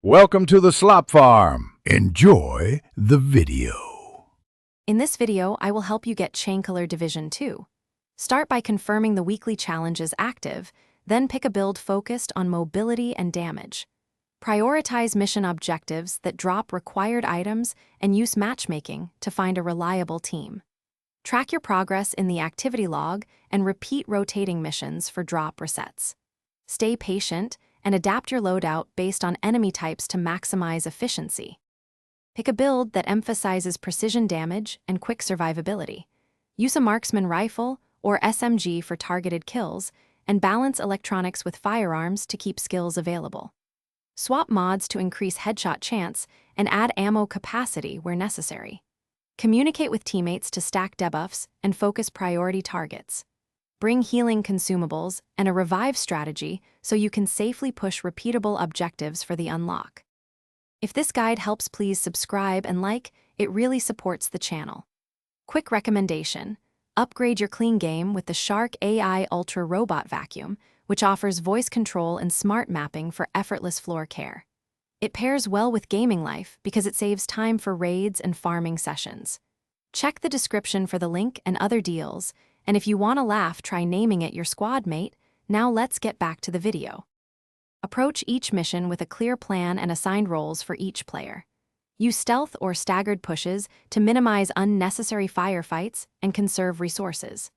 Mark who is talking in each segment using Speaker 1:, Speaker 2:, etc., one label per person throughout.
Speaker 1: Welcome to the Slop Farm. Enjoy the video.
Speaker 2: In this video, I will help you get ChainKiller Division 2. Start by confirming the weekly challenge is active, then pick a build focused on mobility and damage. Prioritize mission objectives that drop required items and use matchmaking to find a reliable team. Track your progress in the activity log and repeat rotating missions for drop resets. Stay patient and adapt your loadout based on enemy types to maximize efficiency. Pick a build that emphasizes precision damage and quick survivability. Use a marksman rifle or SMG for targeted kills, and balance electronics with firearms to keep skills available. Swap mods to increase headshot chance and add ammo capacity where necessary. Communicate with teammates to stack debuffs and focus priority targets. Bring healing consumables and a revive strategy so you can safely push repeatable objectives for the unlock. If this guide helps, please subscribe and like, it really supports the channel. Quick recommendation: upgrade your clean game with the Shark AI Ultra Robot Vacuum, which offers voice control and smart mapping for effortless floor care. It pairs well with gaming life because it saves time for raids and farming sessions. Check the description for the link and other deals, and if you want to laugh, try naming it your squad mate. Now let's get back to the video. Approach each mission with a clear plan and assigned roles for each player. Use stealth or staggered pushes to minimize unnecessary firefights and conserve resources.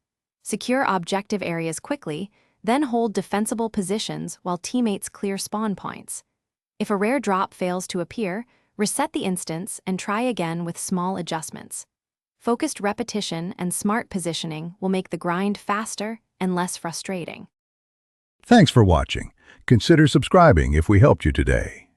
Speaker 2: Secure objective areas quickly, then hold defensible positions while teammates clear spawn points. If a rare drop fails to appear, reset the instance and try again with small adjustments. Focused repetition and smart positioning will make the grind faster and less frustrating.
Speaker 1: Thanks for watching. Consider subscribing if we helped you today.